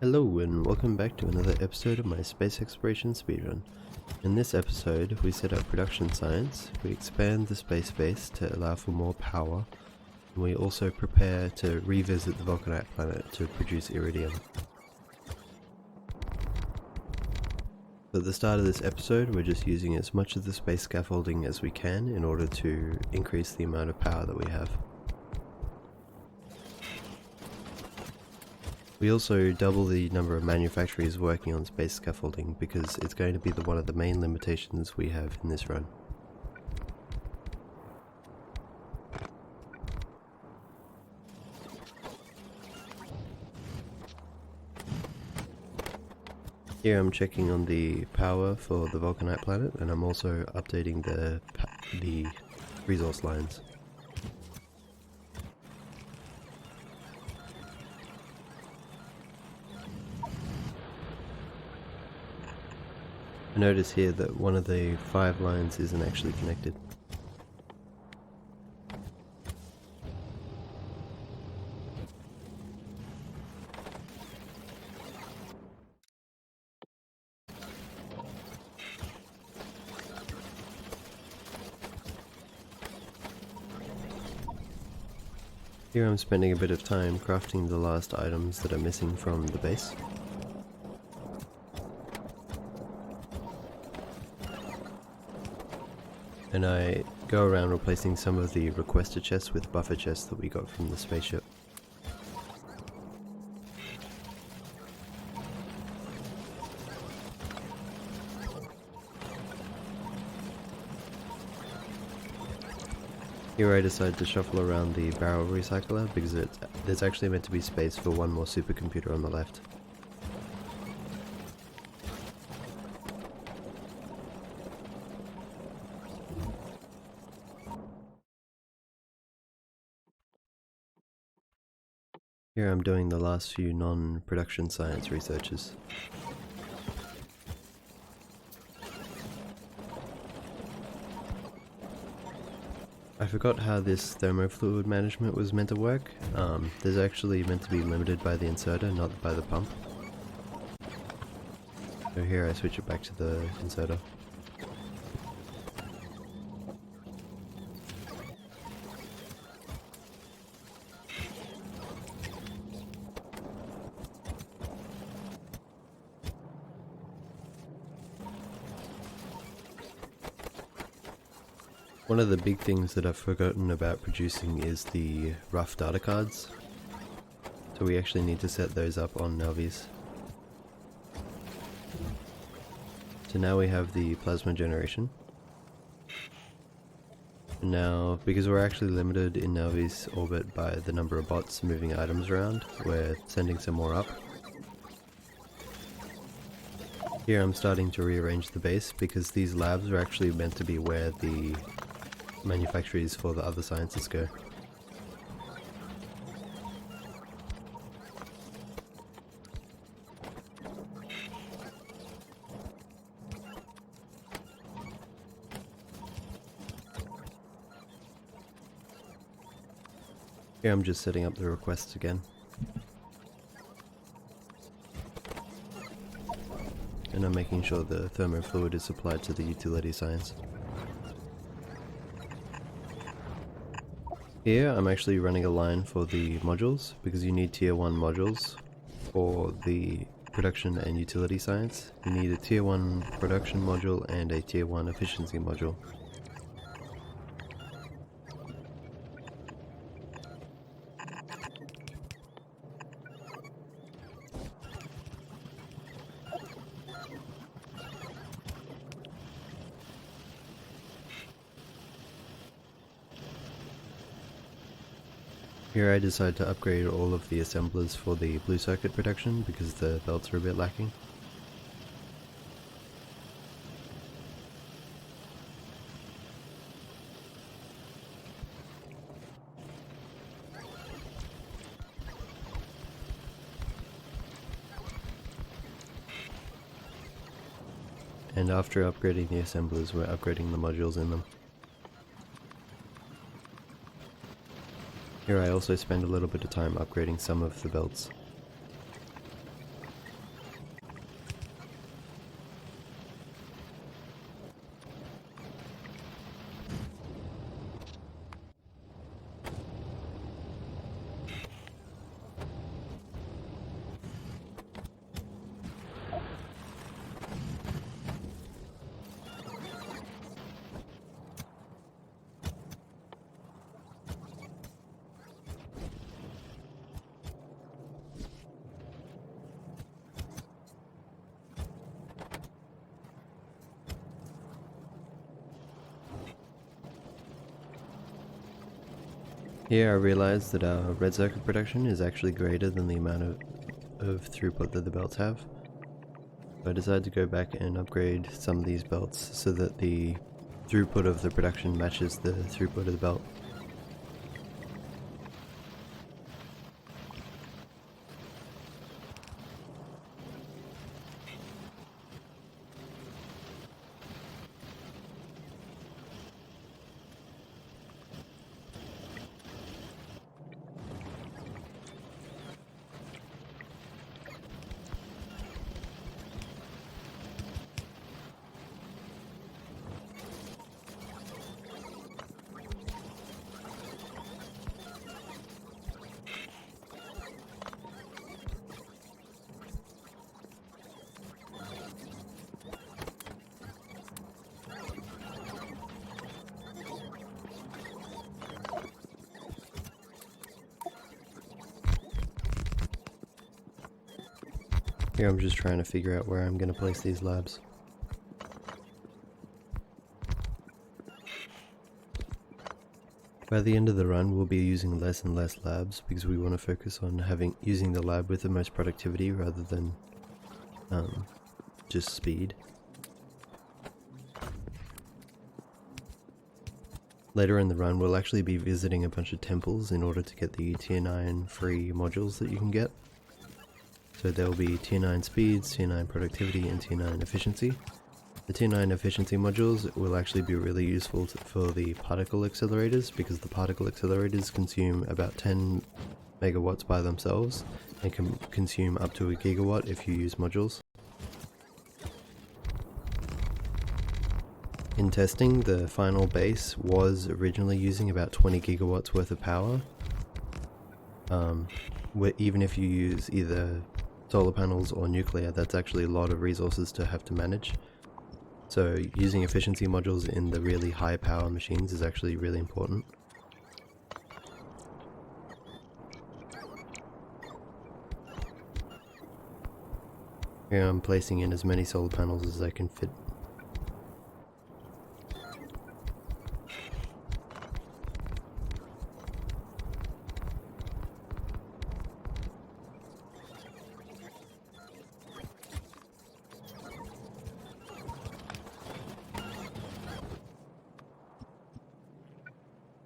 Hello and welcome back to another episode of my space exploration speedrun. In this episode we set up production science, we expand the space base to allow for more power, and we also prepare to revisit the Vulcanite planet to produce iridium. At the start of this episode we're just using as much of the space scaffolding as we can in order to increase the amount of power that we have. We also double the number of manufacturers working on space scaffolding because it's going to be one of the main limitations we have in this run. Here I'm checking on the power for the Vulcanite planet, and I'm also updating the resource lines. I notice here that one of the 5 lines isn't actually connected. Here I'm spending a bit of time crafting the last items that are missing from the base. And I go around replacing some of the requester chests with buffer chests that we got from the spaceship. Here I decide to shuffle around the barrel recycler because there's actually meant to be space for one more supercomputer on the left. Here I'm doing the last few non-production science researches. I forgot how this thermofluid management was meant to work. There's actually meant to be limited by the inserter, not by the pump. So here I switch it back to the inserter. One of the big things that I've forgotten about producing is the rough data cards. So we actually need to set those up on Navis. So now we have the plasma generation. And now, because we're actually limited in Navis orbit by the number of bots moving items around, we're sending some more up. Here I'm starting to rearrange the base because these labs are actually meant to be where the manufacturers for the other sciences go. Here I'm just setting up the requests again. And I'm making sure the thermofluid is supplied to the utility science. Here I'm actually running a line for the modules because you need tier 1 modules for the production and utility science. You need a tier 1 production module and a tier 1 efficiency module. Here I decide to upgrade all of the assemblers for the blue circuit production because the belts are a bit lacking. And after upgrading the assemblers, we're upgrading the modules in them. Here I also spend a little bit of time upgrading some of the belts. Here I realized that our red circuit production is actually greater than the amount of throughput that the belts have. So I decided to go back and upgrade some of these belts so that the throughput of the production matches the throughput of the belt. Here I'm just trying to figure out where I'm going to place these labs. By the end of the run we'll be using less and less labs because we want to focus on using the lab with the most productivity rather than just speed. Later in the run we'll actually be visiting a bunch of temples in order to get the tier 9 free modules that you can get. So there will be tier 9 speeds, tier 9 productivity and tier 9 efficiency. The tier 9 efficiency modules will actually be really useful for the particle accelerators because the particle accelerators consume about 10 megawatts by themselves and can consume up to a gigawatt if you use modules. In testing, the final base was originally using about 20 gigawatts worth of power. Even if you use either solar panels or nuclear, that's actually a lot of resources to have to manage. So using efficiency modules in the really high power machines is actually really important. Here I'm placing in as many solar panels as I can fit.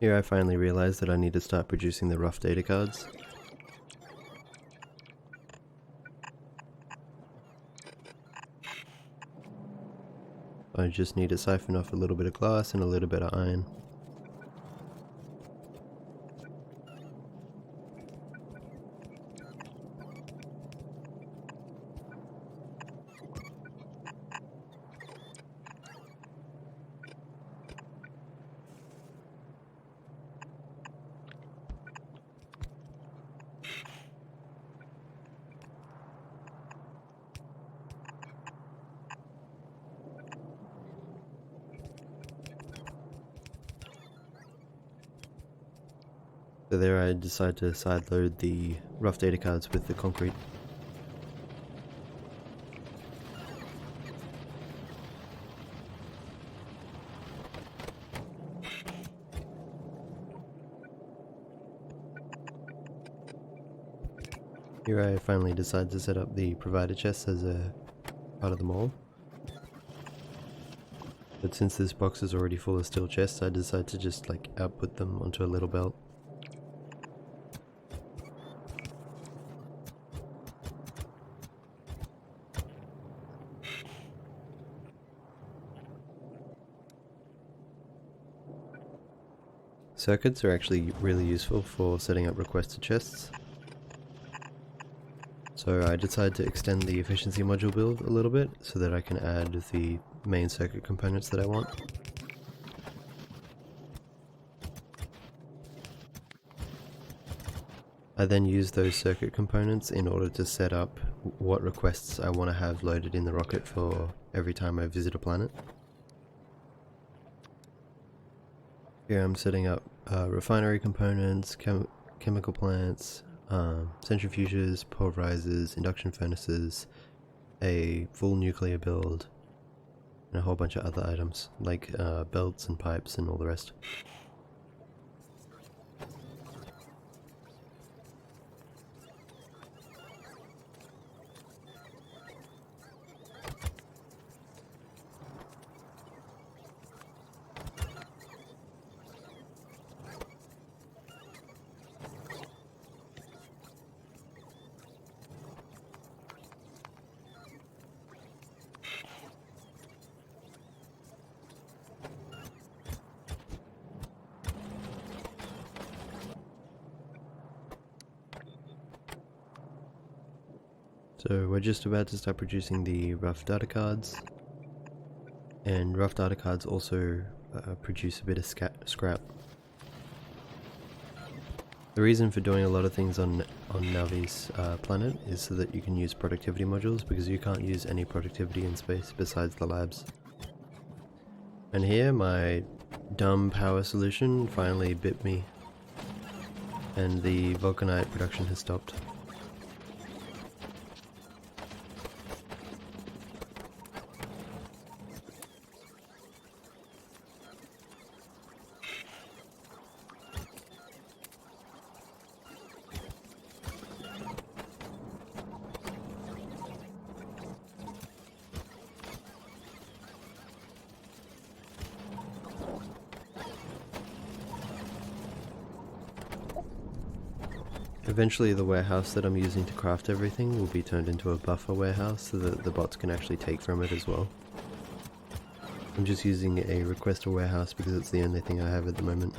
Here I finally realized that I need to start producing the rough data cards. I just need to siphon off a little bit of glass and a little bit of iron. So there I decide to sideload the rough data cards with the concrete. Here I finally decide to set up the provider chests as a part of the mall. But since this box is already full of steel chests, I decide to just output them onto a little belt. Circuits are actually really useful for setting up requested chests. So I decided to extend the efficiency module build a little bit so that I can add the main circuit components that I want. I then use those circuit components in order to set up what requests I want to have loaded in the rocket for every time I visit a planet. Here I'm setting up refinery components, chemical plants, centrifuges, pulverizers, induction furnaces, a full nuclear build, and a whole bunch of other items like belts and pipes and all the rest. So we're just about to start producing the rough data cards, and rough data cards also produce a bit of scrap. The reason for doing a lot of things on Navi's planet is so that you can use productivity modules, because you can't use any productivity in space besides the labs. And here my dumb power solution finally bit me, and the vulcanite production has stopped. Eventually the warehouse that I'm using to craft everything will be turned into a buffer warehouse so that the bots can actually take from it as well. I'm just using a requester warehouse because it's the only thing I have at the moment.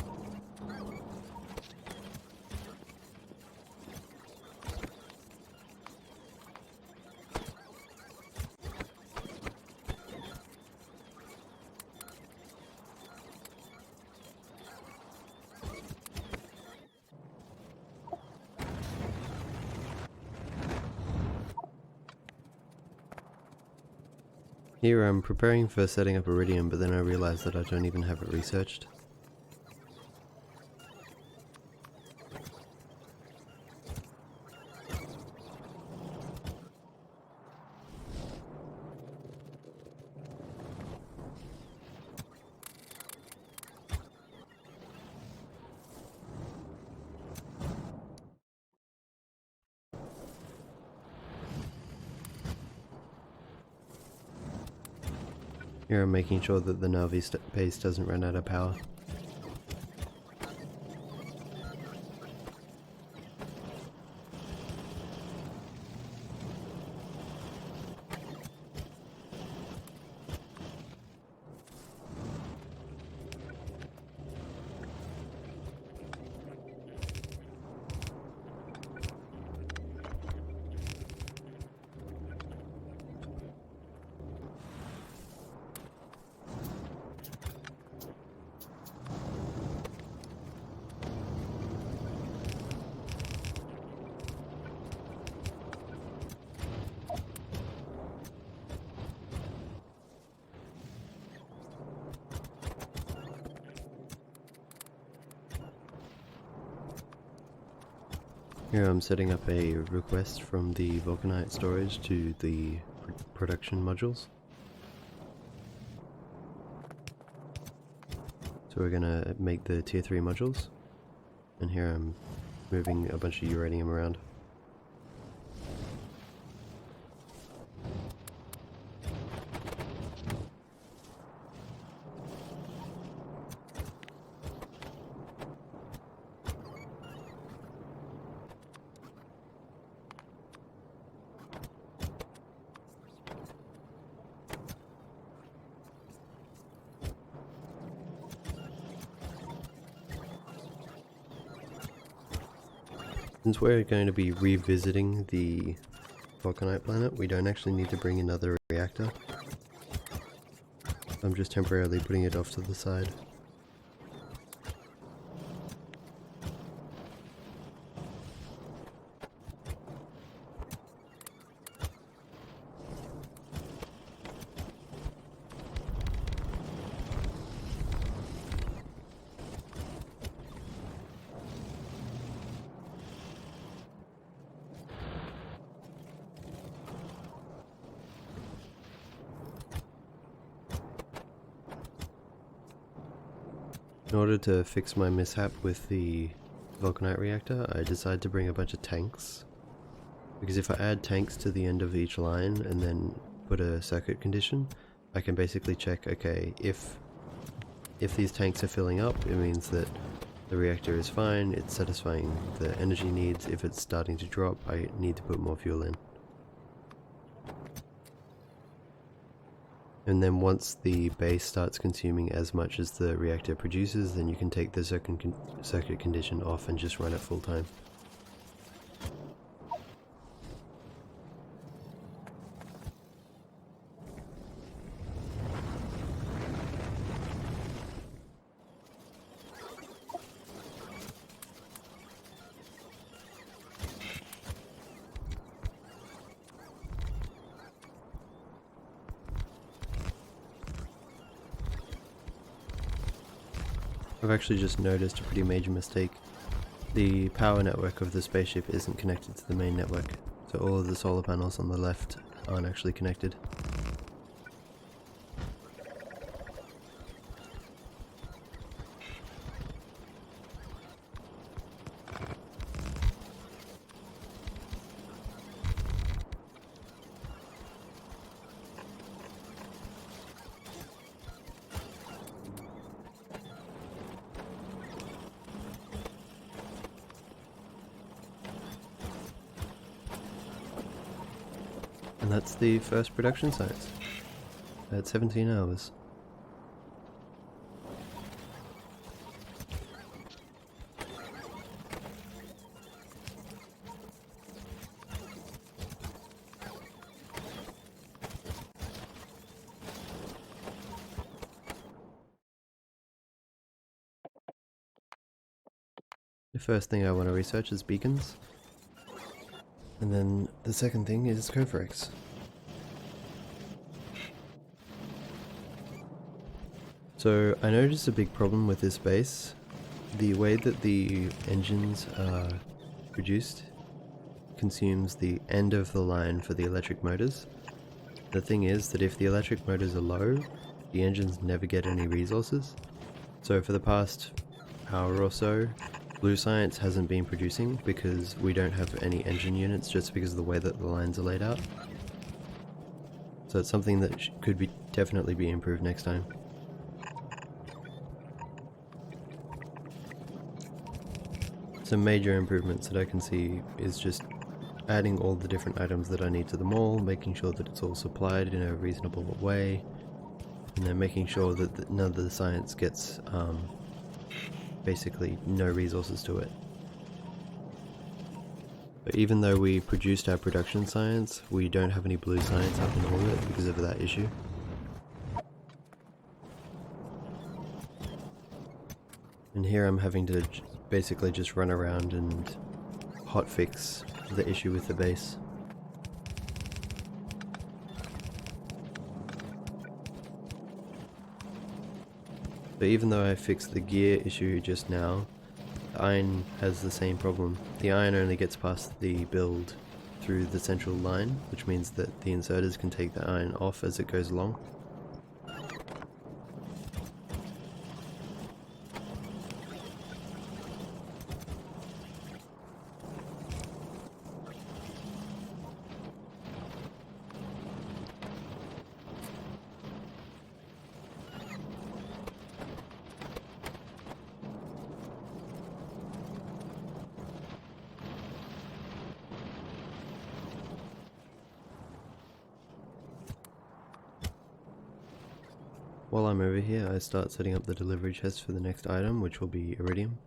Here I'm preparing for setting up Iridium, but then I realized that I don't even have it researched. Here I'm making sure that the Navi base doesn't run out of power. Here I'm setting up a request from the vulcanite storage to the production modules. So we're gonna make the tier 3 modules, and here I'm moving a bunch of uranium around. Since we're going to be revisiting the vulcanite planet, we don't actually need to bring another reactor. I'm just temporarily putting it off to the side. In order to fix my mishap with the vulcanite reactor, I decided to bring a bunch of tanks. Because if I add tanks to the end of each line and then put a circuit condition, I can basically check, okay, if these tanks are filling up, it means that the reactor is fine, it's satisfying the energy needs. If it's starting to drop, I need to put more fuel in. And then once the base starts consuming as much as the reactor produces, then you can take the circuit condition off and just run it full time. I've actually just noticed a pretty major mistake. The power network of the spaceship isn't connected to the main network, so all of the solar panels on the left aren't actually connected. And that's the first production science at 17 hours. The first thing I want to research is beacons. And then the second thing is Covrex. So I noticed a big problem with this base. The way that the engines are produced consumes the end of the line for the electric motors. The thing is that if the electric motors are low, the engines never get any resources. So for the past hour or so, Blue Science hasn't been producing because we don't have any engine units just because of the way that the lines are laid out. So it's something that could definitely be improved next time. Some major improvements that I can see is just adding all the different items that I need to the mall, making sure that it's all supplied in a reasonable way, and then making sure that none of the science gets basically no resources to it. But even though we produced our production science, we don't have any blue science up in orbit because of that issue. And here I'm having to basically just run around and hotfix the issue with the base. But even though I fixed the gear issue just now, the iron has the same problem. The iron only gets past the build through the central line, which means that the inserters can take the iron off as it goes along. While I'm over here, I start setting up the delivery chest for the next item, which will be iridium.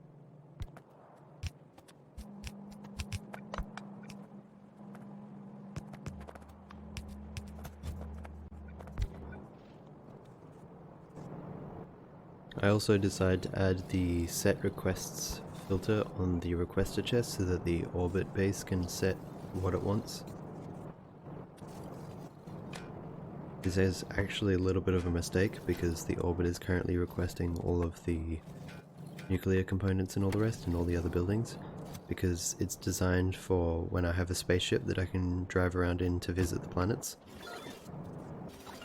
I also decide to add the set requests filter on the requester chest so that the orbit base can set what it wants. This is actually a little bit of a mistake because the orbit is currently requesting all of the nuclear components and all the rest and all the other buildings, because it's designed for when I have a spaceship that I can drive around in to visit the planets.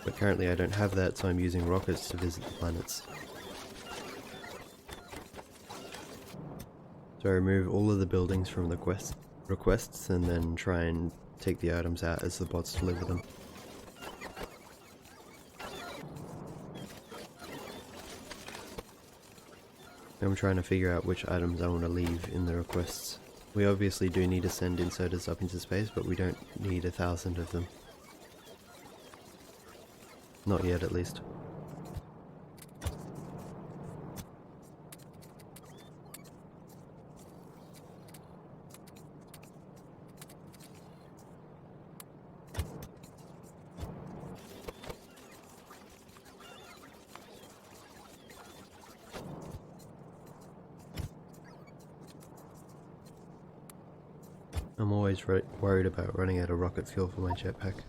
But currently I don't have that, so I'm using rockets to visit the planets. So I remove all of the buildings from the requests and then try and take the items out as the bots deliver them. I'm trying to figure out which items I want to leave in the requests. We obviously do need to send inserters up into space, but we don't need 1,000 of them. Not yet, at least. I'm always worried about running out of rocket fuel for my jetpack.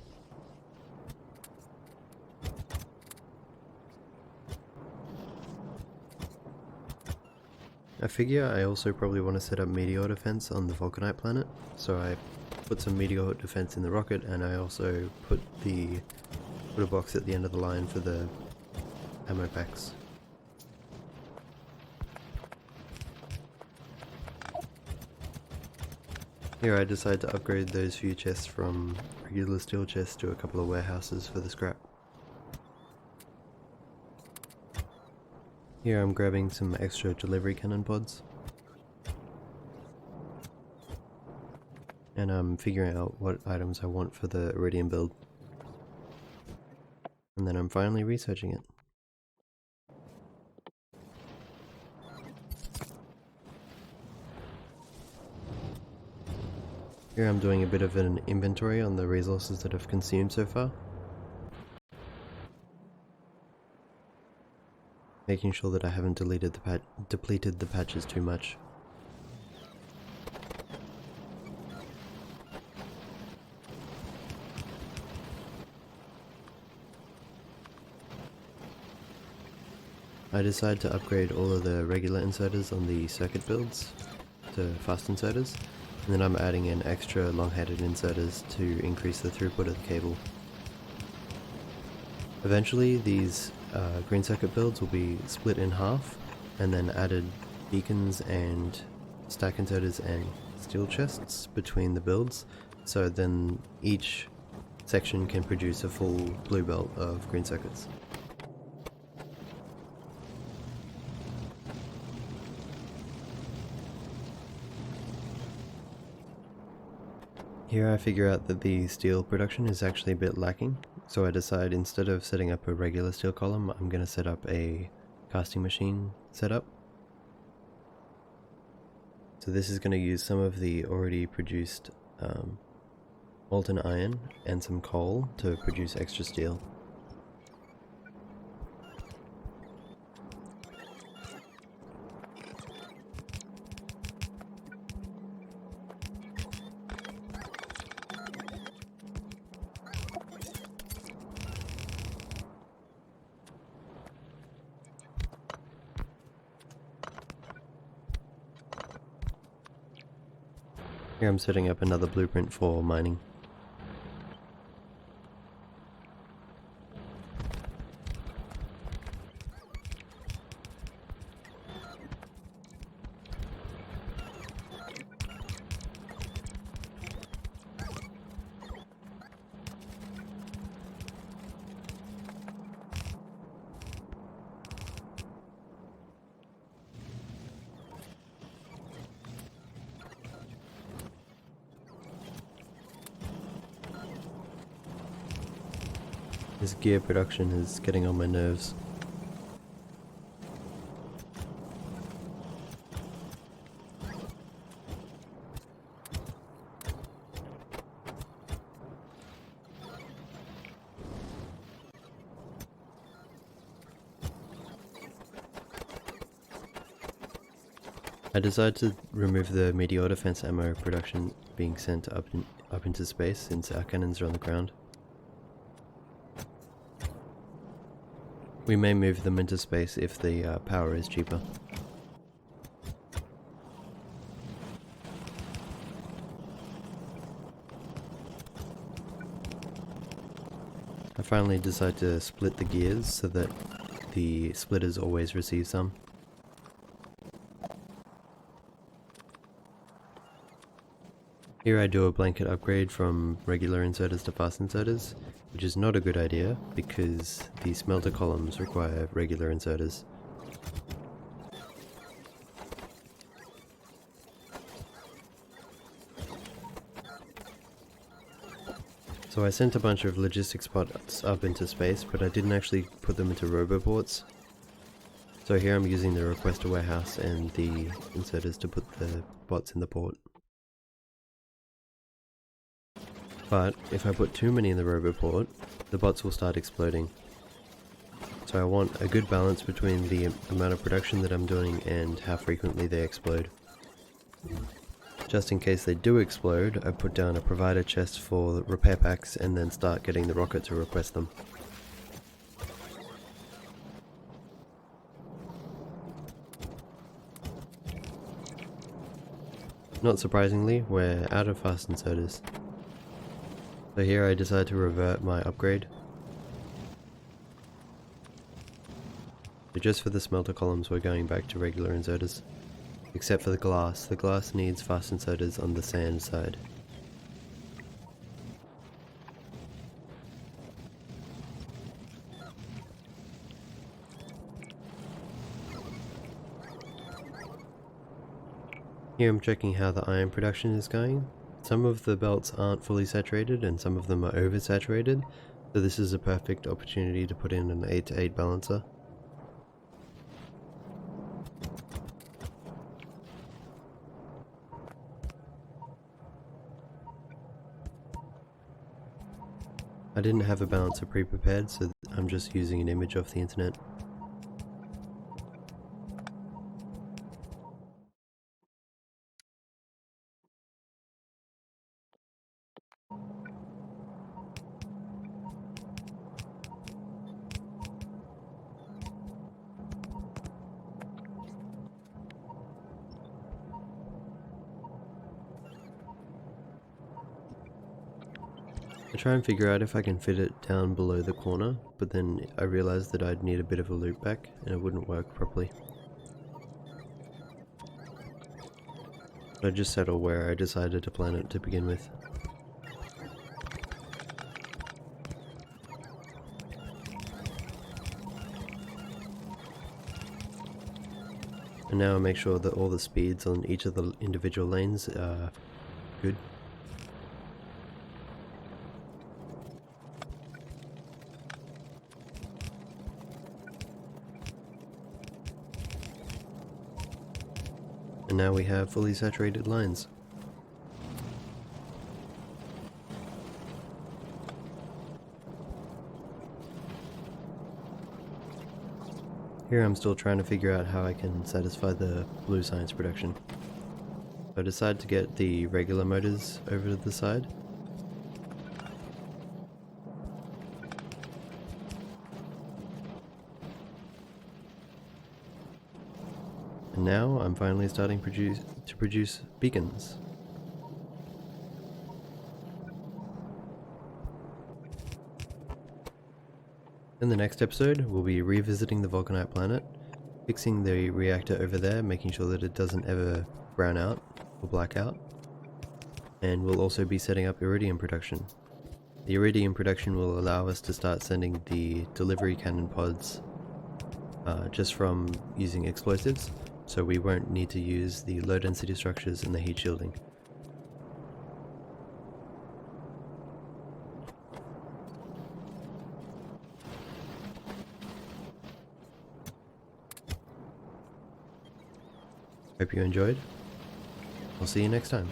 I figure I also probably want to set up meteor defense on the Vulcanite planet, so I put some meteor defense in the rocket, and I also put a box at the end of the line for the ammo packs. Here I decided to upgrade those few chests from regular steel chests to a couple of warehouses for the scrap. Here I'm grabbing some extra delivery cannon pods. And I'm figuring out what items I want for the Iridium build. And then I'm finally researching it. Here I'm doing a bit of an inventory on the resources that I've consumed so far. Making sure that I haven't depleted the patches too much. I decided to upgrade all of the regular inserters on the circuit builds to fast inserters, and then I'm adding in extra long-headed inserters to increase the throughput of the cable. Eventually these green circuit builds will be split in half and then added beacons and stack inserters and steel chests between the builds, so then each section can produce a full blue belt of green circuits. Here I figure out that the steel production is actually a bit lacking, so I decide instead of setting up a regular steel column, I'm going to set up a casting machine setup. So this is going to use some of the already produced molten iron and some coal to produce extra steel. Here I'm setting up another blueprint for mining. This gear production is getting on my nerves. I decided to remove the meteor defense ammo production being sent up into space since our cannons are on the ground. We may move them into space if the power is cheaper. I finally decided to split the gears so that the splitters always receive some. Here I do a blanket upgrade from regular inserters to fast inserters, which is not a good idea because the smelter columns require regular inserters. So I sent a bunch of logistics bots up into space, but I didn't actually put them into roboports. So here I'm using the requester warehouse and the inserters to put the bots in the port. But if I put too many in the roboport, the bots will start exploding. So I want a good balance between the amount of production that I'm doing and how frequently they explode. Just in case they do explode, I put down a provider chest for repair packs and then start getting the rocket to request them. Not surprisingly, we're out of fastened sodas. So here I decide to revert my upgrade. So just for the smelter columns we're going back to regular inserters. Except for the glass. The glass needs fastened sodas on the sand side. Here I'm checking how the iron production is going. Some of the belts aren't fully saturated and some of them are oversaturated, so this is a perfect opportunity to put in an 8-to-8 balancer. I didn't have a balancer pre-prepared, so I'm just using an image off the internet. I try and figure out if I can fit it down below the corner, but then I realized that I'd need a bit of a loop back and it wouldn't work properly. So I just settled where I decided to plan it to begin with. And now I make sure that all the speeds on each of the individual lanes are good. And now we have fully saturated lines. Here I'm still trying to figure out how I can satisfy the blue science production. So I decide to get the regular motors over to the side. And now I'm finally starting to produce beacons. In the next episode, we'll be revisiting the Vulcanite planet, fixing the reactor over there, making sure that it doesn't ever brown out or black out, and we'll also be setting up iridium production. The iridium production will allow us to start sending the delivery cannon pods just from using explosives, so we won't need to use the low density structures and the heat shielding. Hope you enjoyed. I'll see you next time.